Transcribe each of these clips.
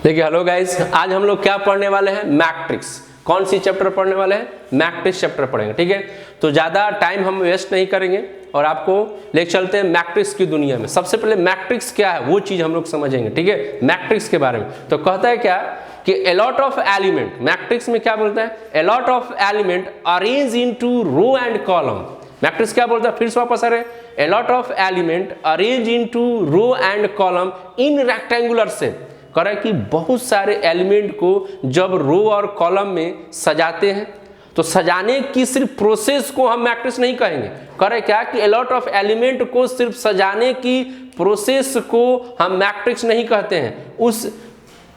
देखिए hello guys, आज हम लोग क्या पढ़ने वाले हैं? मैट्रिक्स। कौन सी चैप्टर पढ़ने वाले हैं? मैट्रिक्स चैप्टर पढ़ेंगे। ठीक है, तो ज़्यादा टाइम हम वेस्ट नहीं करेंगे और आपको ले चलते हैं मैट्रिक्स की दुनिया में। सबसे पहले मैट्रिक्स क्या है वो चीज़ हम लोग समझेंगे। ठीक है, मैट्रिक्स के बारे में तो कहता है क्या कि a lot of element, matrix में क्या बोलता है? a lot of element arranged into row and column। Matrix क्या बोलता है? फिर से वापस आ रहे हैं, a lot of element arranged into row and column in rectangular shape। कह रहा है कि बहुत सारे एलिमेंट को जब रो और कॉलम में सजाते हैं तो सजाने की सिर्फ प्रोसेस को हम मैट्रिक्स नहीं कहेंगे। कह रहे क्या कि a lot of element को सिर्फ सजाने की प्रोसेस को हम मैट्रिक्स नहीं कहते हैं। उस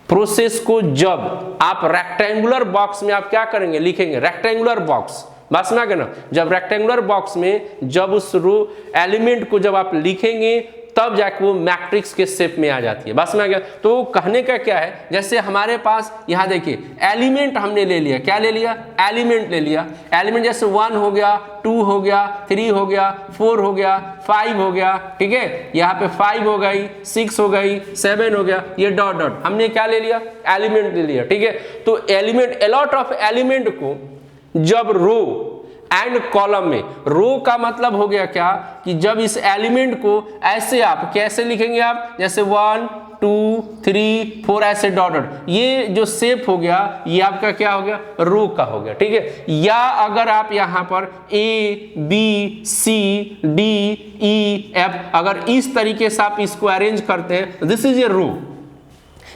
प्रोसेस को जब आप रेक्टेंगुलर बॉक्स में आप क्या करेंगे? लिखेंगे रेक्टेंगुलर बॉक्स। बस में आ गया ना? जब रेक्टेंगुलर बॉक्स में जब उस रो एलिमेंट को जब आप लिखेंगे तब जाके वो मैट्रिक्स के शेप में आ जाती है। बस में आ गया? तो कहने का क्या है, जैसे हमारे पास यहाँ देखिए एलिमेंट हमने ले लिया। क्या ले लिया? एलिमेंट ले लिया। एलिमेंट जैसे 1 हो गया, 2 हो गया, 3 हो गया, 4 हो गया, 5 हो गया। ठीक है, यहाँ पे 5 हो गई, 6 हो गई, 7 हो गया, ये डॉट डॉट हमने क्या ले लिया? एलिमेंट ले लिया। ठीक है, तो element a lot of element को जब रो एंड कॉलम में, रो का मतलब हो गया क्या कि जब इस एलिमेंट को ऐसे आप कैसे लिखेंगे? आप जैसे 1 2 3 4 ऐसे डॉट डॉट, ये जो शेप हो गया ये आपका क्या हो गया? रो का हो गया। ठीक है, या अगर आप यहाँ पर A B C D E F अगर इस तरीके से आप इसको अरेंज करते हैं, दिस इज ए रो।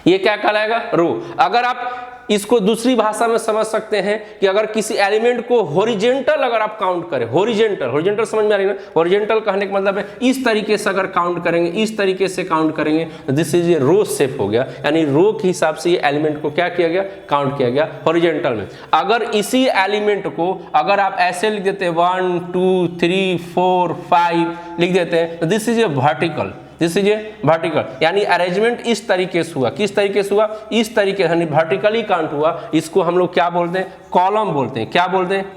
ये क्या कहलाएगा? रो। अगर आप इसको दूसरी भाषा में समझ सकते हैं कि अगर किसी एलिमेंट को हॉरिजेंटल अगर आप काउंट करें, हॉरिजेंटल समझ में आ रही है ना? हॉरिजेंटल कहने का मतलब है इस तरीके से अगर काउंट करेंगे, इस तरीके से काउंट करेंगे, this is a row shape हो गया। यानी रो के हिसाब से ये एलिमेंट को क्या किया गया? काउंट किया गया हॉरिजेंटल में। अगर इसी एलिमेंट को अगर आप ऐसे लिख देते हैं 1 2 3 4 5 लिख देते हैं, this is A vertical. This is A vertical, यानी अरेंजमेंट इस तरीके से हुआ। किस तरीके से हुआ? इस तरीके से, यानी वर्टिकली काउंट हुआ। इसको हम लोग क्या बोलते हैं? कॉलम बोलते हैं। क्या बोलते हैं?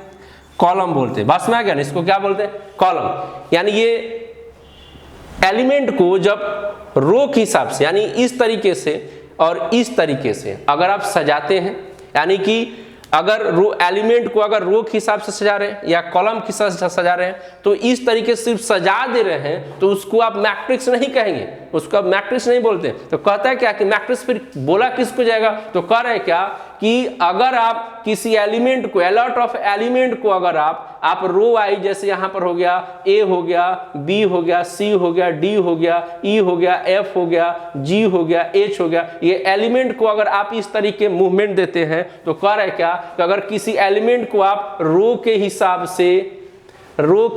कॉलम बोलते हैं। बस में आ गया ना? इसको क्या बोलते हैं? कॉलम। यानी ये एलिमेंट को जब रो के हिसाब से, यानी इस तरीके से और इस तरीके से अगर आप सजाते हैं, यानी कि अगर रो एलिमेंट को अगर रो के हिसाब से सजा रहे हैं या कॉलम के हिसाब से सजा रहे हैं, तो इस तरीके से सिर्फ सजा दे रहे हैं तो उसको आप मैट्रिक्स नहीं कहेंगे, उसको आप मैट्रिक्स नहीं बोलते। तो कहता है क्या कि मैट्रिक्स फिर बोला किसको जाएगा? तो कह रहे क्या कि अगर आप किसी एलिमेंट को, a lot of एलिमेंट को अगर आप रो वाइज, जैसे यहाँ पर हो गया A हो गया, B हो गया, C हो गया, D हो गया, E हो गया, F हो गया, G हो गया, H हो गया, ये एलिमेंट को अगर आप इस तरीके मूवमेंट देते हैं तो कह रहे क्या कि अगर किसी एलिमेंट को आप रो के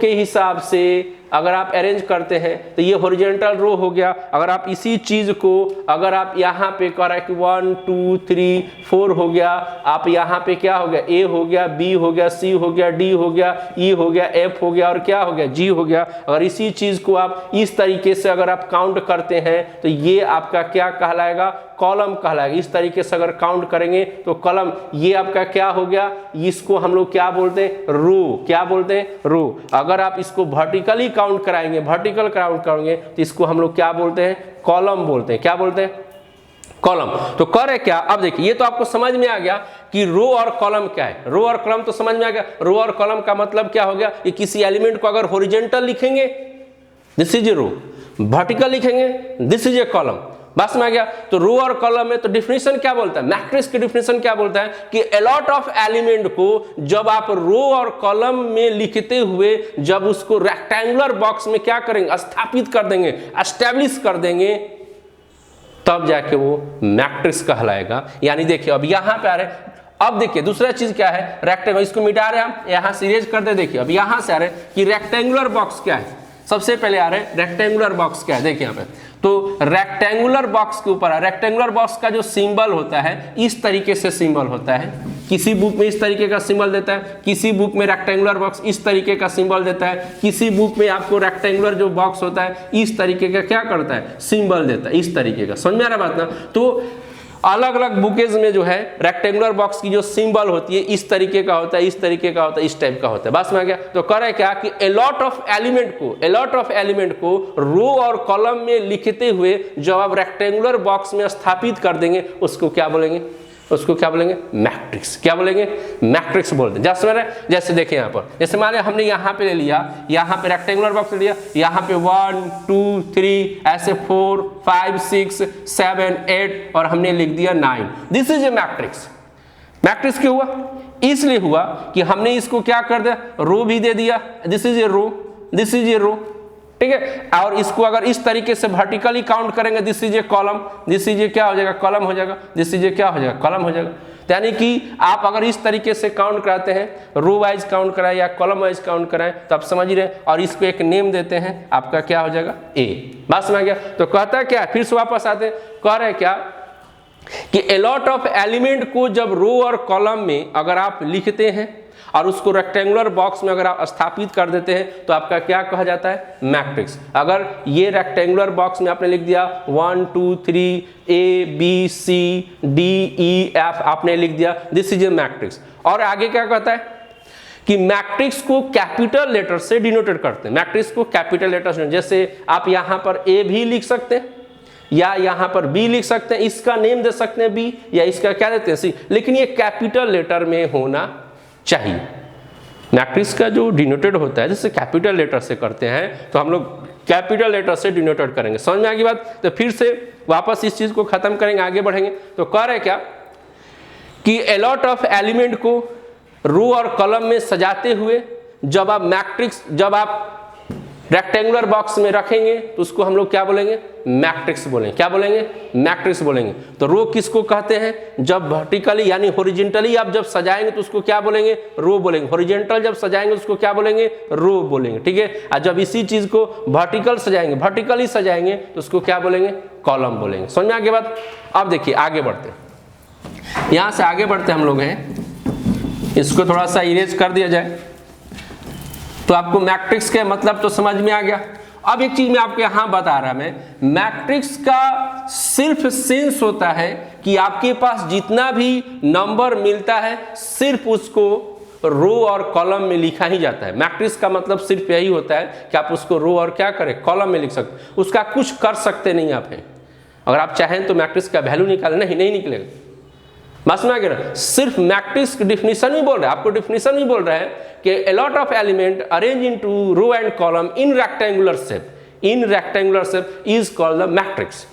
हिसाब से अगर आप अरेंज करते हैं तो ये हॉरिजॉन्टल रो हो गया। अगर आप इसी चीज को अगर आप यहाँ पे कर रहे हैं कि 1 2 3 4 हो गया, आप यहाँ पे क्या हो गया? A हो गया, B हो गया, C हो गया, D हो गया, E हो गया, F हो गया और क्या हो गया? G हो गया। अगर इसी चीज को आप इस तरीके से अगर आप काउंट करते हैं तो ये आपका क्या कहलाएगा? कॉलम कहलाएगा। इस तरीके से अगर काउंट करेंगे तो कॉलम, ये आपका क्या हो गया? इसको हम लोग क्या बोलते हैं? रो। क्या बोलते हैं? रो। अगर आप इसको वर्टिकली काउंट कराएंगे, वर्टिकल काउंट करेंगे तो इसको हम लोग क्या बोलते हैं? कॉलम बोलते हैं। क्या बोलते हैं? कॉलम। तो कह रहे क्या? अब देखिए, ये तो आपको समझ में आ गया कि रो और कॉलम क्या है। रो और कॉलम तो समझ में आ गया। रो और कॉलम का मतलब क्या हो गया? कि किसी एलिमेंट को अगर हॉरिजॉन्टल लिखेंगे, this is a row, vertical लिखेंगे, दिस इज ए कॉलम। बस में आ गया? तो रो और कॉलम में तो डिफिनेशन क्या बोलता है? मैट्रिक्स की डिफिनेशन क्या बोलता है कि a lot of एलिमेंट को जब आप रो और कॉलम में लिखते हुए जब उसको रेक्टेंगुलर बॉक्स में क्या करेंगे? स्थापित कर देंगे, एस्टेब्लिश कर देंगे, तब जाके वो मैट्रिक्स कहलाएगा। यानी देखिए अब यहाँ पे आ रहे, अब देखिए दूसरा चीज क्या है? रेक्टेंगल। इसको मिटा रहे हम, यहाँ से इरेज कर दे। देखिए अब यहाँ से आ रहे कि रेक्टेंगुलर बॉक्स क्या है। सबसे पहले आ रहे रेक्टेंगुलर बॉक्स क्या है। देखिए यहाँ पे तो रेक्टेंगुलर बॉक्स के ऊपर, रेक्टेंगुलर बॉक्स का जो सिंबल होता है इस तरीके से सिंबल होता है। किसी बुक में इस तरीके का सिंबल देता है, किसी बुक में रेक्टेंगुलर बॉक्स इस तरीके का सिंबल देता है, किसी बुक में आपको रेक्टेंगुलर जो बॉक्स होता है इस तरीके का क्या करता है? सिंबल देता है, इस तरीके का। समझ में आ रहा बात ना? तो अलग अलग बुकेज में जो है रेक्टेंगुलर बॉक्स की जो सिंबल होती है इस तरीके का होता है, इस तरीके का होता है, इस टाइप का होता है। बस में क्या तो करे क्या कि ए लॉट ऑफ एलिमेंट को रो और कॉलम में लिखते हुए जब आप रेक्टेंगुलर बॉक्स में स्थापित कर देंगे उसको क्या बोलेंगे, उसको क्या बोलेंगे, मैट्रिक्स। क्या बोलेंगे, मैट्रिक्स बोलते हैं। जैसे देखिए यहाँ पर, जैसे मान लिया हमने यहाँ पे ले लिया, यहाँ पे रेक्टेंगुलर बॉक्स ले लिया, यहाँ पे 1 2 3 ऐसे 4 5 6 7 8 और हमने लिख दिया 9। This is A matrix. Matrix क्यों हुआ, इसलिए हुआ कि हमने इसको क्या कर दिया, रो भी दे दिया, this is a row, this is a row, ठीक है। और इसको अगर इस तरीके से वर्टिकली काउंट करेंगे, this is a column, this is a क्या हो जाएगा, कॉलम हो जाएगा, दिस इज ए क्या हो जाएगा, कॉलम हो जाएगा। यानी कि आप अगर इस तरीके से काउंट कराते हैं, रो वाइज काउंट कराएं या कॉलम वाइज काउंट कराएं तो आप समझ रहे हैं, और इसको एक नेम देते हैं, आपका क्या हो जाएगा, ए। बात समझ गया। तो कहता है क्या, फिर से वापस आते हैं, कह रहे हैं क्या कि ए लॉट ऑफ एलिमेंट को जब रो और कॉलम में अगर आप लिखते हैं और उसको रेक्टेंगुलर बॉक्स में अगर आप स्थापित कर देते हैं तो आपका क्या कहा जाता है, मैट्रिक्स। अगर ये रेक्टेंगुलर बॉक्स में आपने लिख दिया 1 2 3 A B C D E F आपने लिख दिया, दिस इज ए मैट्रिक्स। और आगे क्या कहता है कि मैट्रिक्स को कैपिटल लेटर से डिनोटेड करते हैं, मैट्रिक्स को कैपिटल लेटर से, जैसे आप यहाँ पर A भी लिख सकते हैं या यहाँ पर B लिख सकते हैं, इसका नेम दे सकते हैं B या इसका क्या देते हैं C, लेकिन ये कैपिटल लेटर में होना चाहिए। मैट्रिक्स का जो डिनोटेड होता है जैसे कैपिटल लेटर से करते हैं तो हम लोग कैपिटल लेटर से डिनोटेड करेंगे। समझ में आ गई बात। तो फिर से वापस इस चीज को खत्म करेंगे, आगे बढ़ेंगे। तो कह रहे क्या कि ए लॉट ऑफ एलिमेंट को रो और कॉलम में सजाते हुए जब आप मैट्रिक्स, जब आप रेक्टेंगुलर बॉक्स में रखेंगे तो उसको हम लोग क्या बोलेंगे, मैट्रिक्स बोलेंगे। क्या बोलेंगे, मैट्रिक्स बोलेंगे। तो रो किसको कहते हैं, जब वर्टिकली यानी हॉरिजॉन्टली आप जब सजाएंगे तो उसको क्या बोलेंगे, रो बोलेंगे। हॉरिजॉन्टल जब सजाएंगे उसको क्या बोलेंगे, रो बोलेंगे, ठीक है। और जब इसी चीज को वर्टिकल सजाएंगे, वर्टिकली सजाएंगे तो उसको क्या बोलेंगे, कॉलम बोलेंगे। समझ में आगे बात। अब देखिए आगे बढ़ते हैं, यहां से आगे बढ़ते हम लोग हैं, इसको थोड़ा सा इरेज कर दिया जाए तो आपको मैट्रिक्स के मतलब तो समझ में आ गया। अब एक चीज मैं आपको यहां बता रहा, मैं मैट्रिक्स का सिर्फ सेंस होता है कि आपके पास जितना भी नंबर मिलता है सिर्फ उसको रो और कॉलम में लिखा ही जाता है। मैट्रिक्स का मतलब सिर्फ यही होता है कि आप उसको रो और क्या करें, कॉलम में लिख सकते, उसका कुछ कर सकते नहीं आप हैं। अगर आप चाहें तो मैट्रिक्स का वैल्यू निकालें, नहीं निकलेगा। बस में क्या, सिर्फ मैट्रिक्स की डिफिनीशन ही बोल रहा है, आपको डिफिनीशन ही बोल रहा है कि a lot of element arrange into row and column in rectangular shape is called the matrix.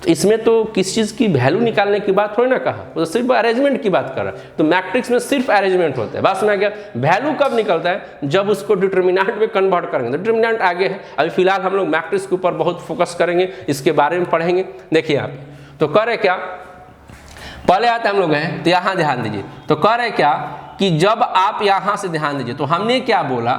तो इसमें तो किस चीज की वैल्यू निकालने की बात थोड़ी ना कहा, वो तो सिर्फ अरेंजमेंट की बात कर रहा है। तो मैट्रिक्स में सिर्फ अरेंजमेंट होता है। बस में क्या, वैल्यू कब निकलता है, जब उसको डिटर्मिनेंट में कन्वर्ट करेंगे। डिटर्मिनेंट आगे है, अभी फिलहाल हम लोग मैट्रिक्स के ऊपर बहुत फोकस करेंगे, इसके बारे में पढ़ेंगे। देखिए आप तो करे क्या, पहले आते हम लोग हैं तो यहाँ ध्यान दीजिए। तो कह रहे क्या कि जब आप यहाँ से ध्यान दीजिए तो हमने क्या बोला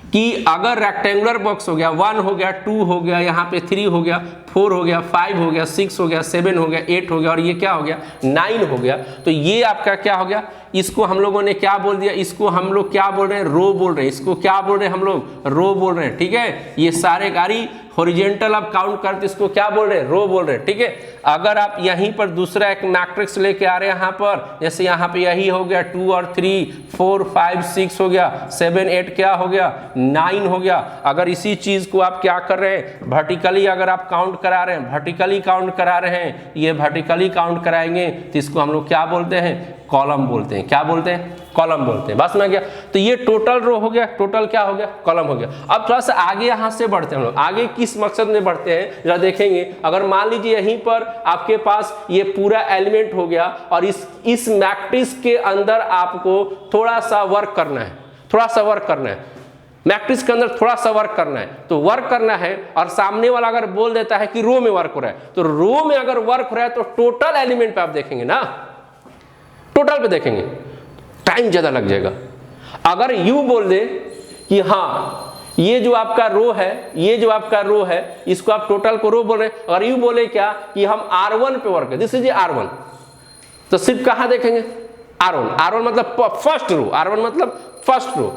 कि अगर रेक्टेंगुलर बॉक्स हो गया, 1 हो गया, 2 हो गया, यहाँ पे 3 हो गया, 4 हो गया, 5 हो गया, 6 हो गया, 7 हो गया, 8 हो गया और ये क्या हो गया, 9 हो गया, तो ये आपका क्या हो gया, इसको हम लोगों ने क्या बोल दिया, इसको हम लोग क्या बोल रहे हैं, रो बोल रहे हैं। इसको क्या बोल रहे हैं हम लोग, रो बोल रहे हैं, ठीक है। ये सारे गाड़ी हॉरिजॉन्टल आप काउंट करते इसको क्या बोल रहे हैं, रो बोल रहे हैं, ठीक है। अगर आप यहीं पर दूसरा एक मैट्रिक्स लेके आ रहे हैं यहाँ पर, जैसे यहाँ पे यही हो गया 2 और 3, 4 5 6 हो गया, 7 8 क्या हो गया, 9 हो गया। अगर इसी चीज को आप क्या कर रहे हैं, वर्टिकली अगर आप काउंट करा रहे हैं, वर्टिकली काउंट करा रहे हैं, ये वर्टिकली काउंट कराएंगे तो इसको हम लोग क्या बोलते हैं, कॉलम बोलते हैं। क्या बोलते हैं, कॉलम बोलते हैं। बस में गया। तो ये टोटल रो हो गया, टोटल क्या हो गया, कॉलम हो गया। अब थोड़ा सा आगे यहाँ से बढ़ते हैं हम लोग, आगे किस मकसद में बढ़ते हैं जरा देखेंगे। अगर मान लीजिए यहीं पर आपके पास ये पूरा एलिमेंट हो गया और इस मैट्रिक्स के अंदर आपको थोड़ा सा वर्क करना है, थोड़ा सा वर्क करना है, मैट्रिक्स के अंदर थोड़ा सा वर्क करना है। तो वर्क करना है और सामने वाला अगर बोल देता है कि रो में वर्क हो रहा है, तो रो में अगर वर्क हो रहा है तो टोटल एलिमेंट पे आप देखेंगे ना, टोटल पे देखेंगे, टाइम ज्यादा लग जाएगा। अगर यू बोल दे कि हाँ ये जो आपका रो है, ये जो आपका रो है, इसको आप टोटल को रो बोल रहे हैं, और यू बोले क्या कि हम R1 पे वर्क है, दिस इज R1, तो सिर्फ कहां देखेंगे, R1 मतलब फर्स्ट रो, R1 मतलब फर्स्ट रो।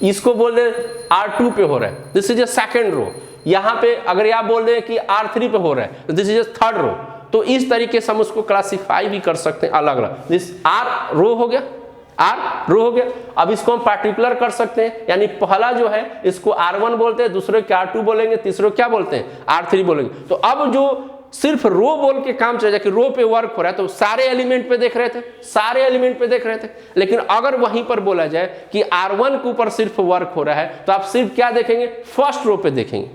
इसको बोल दे R2 पे हो रहा है, this is a second row. यहां पे अगर आप बोल दे कि R3 पे हो रहा है, this is a third row. तो इस तरीके से हम उसको क्लासीफाई भी कर सकते हैं अलग अलग। दिस आर रो हो गया, आर रो हो गया। अब इसको हम पार्टिकुलर कर सकते हैं, यानी पहला जो है इसको R1 बोलते हैं, दूसरे को R2 बोलेंगे, तीसरे को क्या बोलते हैं R3 बोलेंगे। तो अब जो सिर्फ रो बोल के काम चल जाए कि रो पे वर्क हो रहा है, तो सारे एलिमेंट पे देख रहे थे, सारे एलिमेंट पे देख रहे थे। लेकिन अगर वहीं पर बोला जाए कि R1 के ऊपर सिर्फ वर्क हो रहा है, तो आप सिर्फ क्या देखेंगे, फर्स्ट रो पे देखेंगे।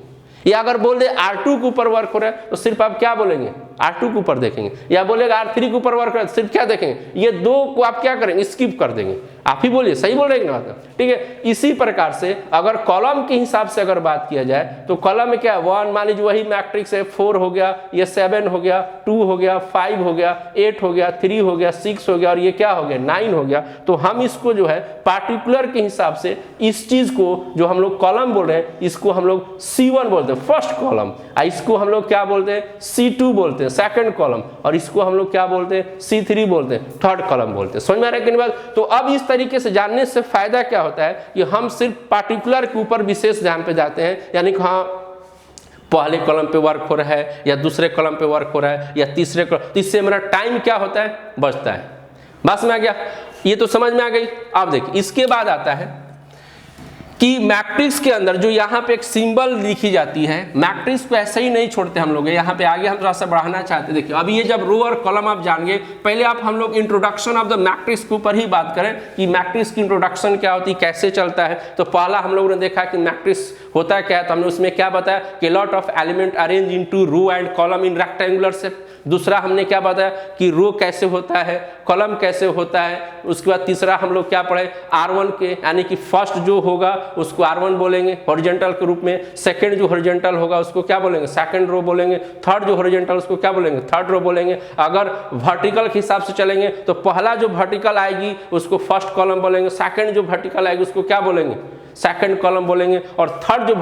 या अगर बोल दे R2 के ऊपर वर्क हो रहा है, तो सिर्फ आप क्या बोलेंगे, R2 के ऊपर देखेंगे। या बोलेगा R3 के ऊपर वर्क हो रहा है, सिर्फ क्या देखेंगे, ये दो को आप क्या करेंगे, स्किप कर देंगे। आप ही बोलिए, सही बोल रहे हैं ना बात, ठीक है। इसी प्रकार से अगर कॉलम के हिसाब से अगर बात किया जाए, तो कॉलम में क्या है, 1 मान लीजिए वही मैट्रिक्स है, 4 हो गया, ये 7 हो गया, 2 हो गया, 5 हो गया, 8 हो गया, 3 हो गया, 6 हो गया, और ये क्या हो गया, 9 हो गया। तो हम इसको जो है पार्टिकुलर के हिसाब से इस चीज को जो हम लोग कॉलम बोल रहे हैं, इसको हम लोग C1 बोलते हैं, फर्स्ट कॉलम। इसको हम लोग क्या बोलते हैं, C2 बोलते हैं, सेकंड कॉलम। और इसको हम लोग क्या बोलते हैं, C3 बोलते हैं, थर्ड कॉलम बोलते हैं। समझ में आ रहा है कि नहीं बात। तो अब इस तरीके से जानने से फायदा क्या होता है कि हम सिर्फ पार्टिकुलर के ऊपर विशेष ध्यान पे जाते हैं, यानी कि हाँ पहले कॉलम पे वर्क हो रहा है, या दूसरे कॉलम पे वर्क हो रहा है, या तीसरे कॉलम, तो इससे मेरा टाइम क्या होता है, बचता है। बस में आ गया, ये तो समझ में आ गई। अब देखिए इसके बाद आता है कि मैट्रिक्स के अंदर जो यहाँ पे एक सिंबल लिखी जाती है, मैट्रिक्स को ऐसे ही नहीं छोड़ते हम लोग, यहाँ पे आगे हम थोड़ा सा बढ़ाना चाहते हैं। देखिए अब ये जब रो और कॉलम आप जानेंगे, पहले आप हम लोग इंट्रोडक्शन ऑफ द मैट्रिक्स के ऊपर ही बात करें कि मैट्रिक्स की इंट्रोडक्शन क्या होती है, कैसे चलता है। तो पहला हम लोगों ने देखा कि मैट्रिक्स होता क्या है, तो हमने उसमें क्या बताया कि lot of element arrange into row and column in rectangular shape. दूसरा हमने क्या बताया कि रो कैसे होता है, कॉलम कैसे होता है। उसके बाद तीसरा हम लोग क्या पढ़े, R1 के, यानी कि फर्स्ट जो होगा उसको R1 बोलेंगे हॉरिजॉन्टल के रूप में, सेकंड जो हॉरिजॉन्टल होगा उसको क्या बोलेंगे, सेकंड रो बोलेंगे, थर्ड जो हॉरिजॉन्टल उसको क्या बोलेंगे, थर्ड रो बोलेंगे। अगर वर्टिकल के हिसाब से चलेंगे तो पहला जो वर्टिकल आएगी उसको फर्स्ट कॉलम बोलेंगे, सेकंड जो वर्टिकल आएगी उसको क्या बोलेंगे, सेकंड कॉलम बोलेंगे, और थर्ड जो